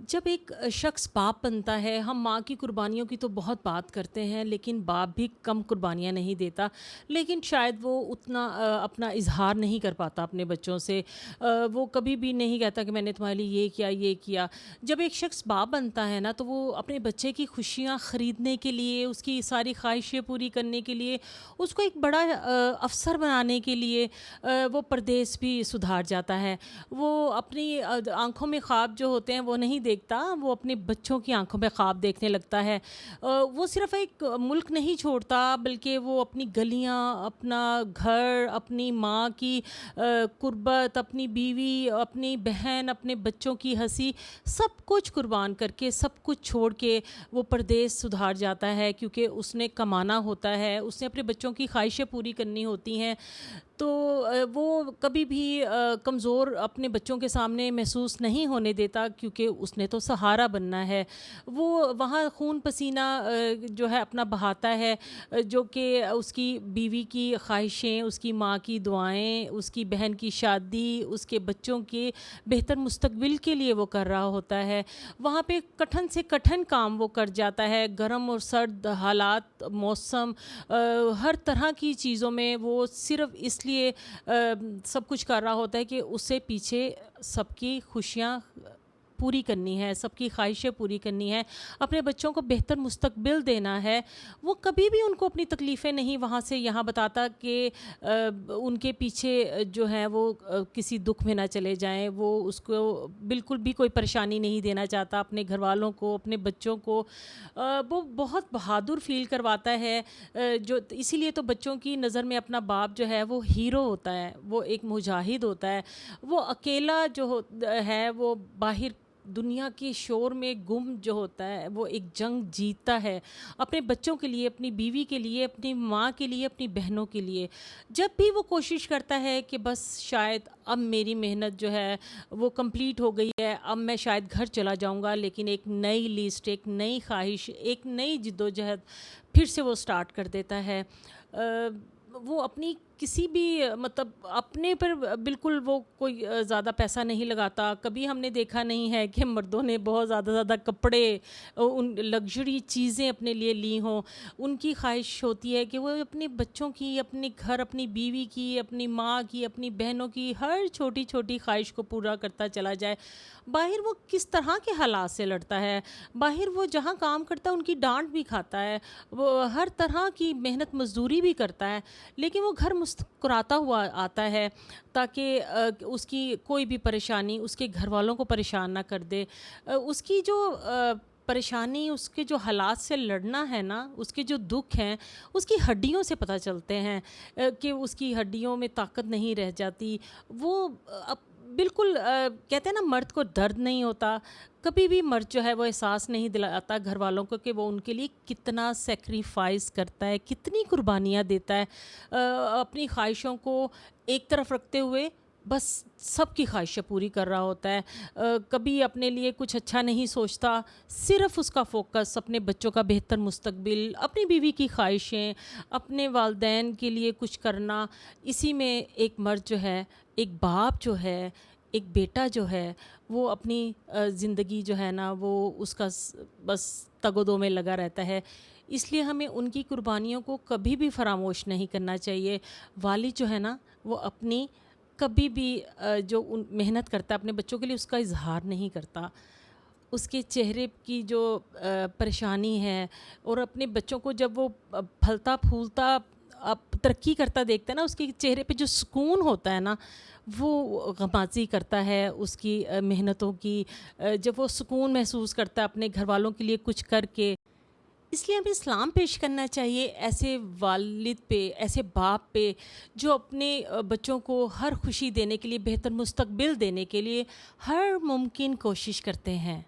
जब एक शख्स बाप बनता है, हम माँ की कुर्बानियों की तो बहुत बात करते हैं, लेकिन बाप भी कम कुर्बानियाँ नहीं देता। लेकिन शायद वो उतना अपना इज़हार नहीं कर पाता अपने बच्चों से। वो कभी भी नहीं कहता कि मैंने तुम्हारे लिए ये किया, ये किया। जब एक शख्स बाप बनता है ना, तो वो अपने बच्चे की खुशियाँ ख़रीदने के लिए, उसकी सारी ख्वाहिशें पूरी करने के लिए, उसको एक बड़ा अफ़सर बनाने के लिए वो परदेस भी सुधार जाता है। वो अपनी आँखों में ख्वाब जो होते हैं वो नहीं देखता, वो अपने बच्चों की आँखों में ख्वाब देखने लगता है। वो सिर्फ़ एक मुल्क नहीं छोड़ता, बल्कि वो अपनी गलियाँ, अपना घर, अपनी माँ की कुर्बत, अपनी बीवी, अपनी बहन, अपने बच्चों की हँसी, सब कुछ कुर्बान करके, सब कुछ छोड़ के वो परदेस सुधार जाता है, क्योंकि उसने कमाना होता है, उसने अपने बच्चों की ख्वाहिशें पूरी करनी होती हैं। तो वो कभी भी कमज़ोर अपने बच्चों के सामने महसूस नहीं होने देता, क्योंकि उसने तो सहारा बनना है। वो वहाँ खून पसीना जो है अपना बहाता है, जो कि उसकी बीवी की ख्वाहिशें, उसकी माँ की दुआएं, उसकी बहन की शादी, उसके बच्चों के बेहतर मुस्तकबिल के लिए वो कर रहा होता है। वहाँ पे कठिन से कठिन काम वो कर जाता है, गर्म और सर्द हालात, मौसम, हर तरह की चीज़ों में वो सिर्फ़ इसलिए सब कुछ कर रहा होता है कि उससे पीछे सबकी खुशियाँ पूरी करनी है, सबकी ख्वाहिशें पूरी करनी है, अपने बच्चों को बेहतर मुस्तकबिल देना है। वो कभी भी उनको अपनी तकलीफ़ें नहीं वहाँ से यहाँ बताता कि उनके पीछे जो है वो किसी दुख में ना चले जाएँ। वो उसको बिल्कुल भी कोई परेशानी नहीं देना चाहता अपने घरवालों को, अपने बच्चों को। वो बहुत बहादुर फ़ील करवाता है। जो इसीलिए तो बच्चों की नज़र में अपना बाप जो है वो हीरो होता है, वो एक मुजाहिद होता है। वो अकेला जो है वो बाहर दुनिया के शोर में गुम जो होता है, वो एक जंग जीतता है अपने बच्चों के लिए, अपनी बीवी के लिए, अपनी माँ के लिए, अपनी बहनों के लिए। जब भी वो कोशिश करता है कि बस शायद अब मेरी मेहनत जो है वो कंप्लीट हो गई है, अब मैं शायद घर चला जाऊंगा, लेकिन एक नई लिस्ट, एक नई ख्वाहिश, एक नई जिद्दोजहद फिर से वो स्टार्ट कर देता है। वो अपनी किसी भी मतलब अपने पर बिल्कुल वो कोई ज़्यादा पैसा नहीं लगाता। कभी हमने देखा नहीं है कि मर्दों ने बहुत ज़्यादा कपड़े, उन लग्जरी चीज़ें अपने लिए ली हों। उनकी ख्वाहिश होती है कि वो अपने बच्चों की, अपने घर, अपनी बीवी की, अपनी माँ की, अपनी बहनों की हर छोटी छोटी ख्वाहिश को पूरा करता चला जाए। बाहर वो किस तरह के हालात से लड़ता है, बाहर वो जहाँ काम करता है उनकी डांट भी खाता है, वो हर तरह की मेहनत मजदूरी भी करता है, लेकिन वो घर मुस्कुराता हुआ आता है, ताकि उसकी कोई भी परेशानी उसके घर वालों को परेशान ना कर दे। उसकी जो परेशानी, उसके जो हालात से लड़ना है ना, उसके जो दुख हैं, उसकी हड्डियों से पता चलते हैं कि उसकी हड्डियों में ताकत नहीं रह जाती। वो अब बिल्कुल कहते हैं ना, मर्द को दर्द नहीं होता। कभी भी मर्द जो है वो एहसास नहीं दिलाता घर वालों को कि वो उनके लिए कितना सेक्रीफाइस करता है, कितनी कुर्बानियाँ देता है, अपनी ख्वाहिशों को एक तरफ रखते हुए बस सबकी ख्वाहिशें पूरी कर रहा होता है। कभी अपने लिए कुछ अच्छा नहीं सोचता, सिर्फ़ उसका फ़ोकस अपने बच्चों का बेहतर मुस्तकबिल, अपनी बीवी की ख्वाहिशें, अपने वालदैन के लिए कुछ करना। इसी में एक मर्द जो है, एक बाप जो है, एक बेटा जो है, वो अपनी ज़िंदगी जो है ना वो उसका बस तगोदो में लगा रहता है। इसलिए हमें उनकी कुर्बानियों को कभी भी फरामोश नहीं करना चाहिए। वालिद जो है ना, वो अपनी कभी भी जो उन मेहनत करता है अपने बच्चों के लिए, उसका इज़हार नहीं करता। उसके चेहरे की जो परेशानी है, और अपने बच्चों को जब वो फलता फूलता अब तरक्की करता देखता है ना, उसके चेहरे पे जो सुकून होता है ना, वो गमाज़ी करता है उसकी मेहनतों की। जब वो सुकून महसूस करता है अपने घर वालों के लिए कुछ करके। इसलिए हमें सलाम पेश करना चाहिए ऐसे वालिद पे, ऐसे बाप पे, जो अपने बच्चों को हर खुशी देने के लिए, बेहतर मुस्तकबिल देने के लिए हर मुमकिन कोशिश करते हैं।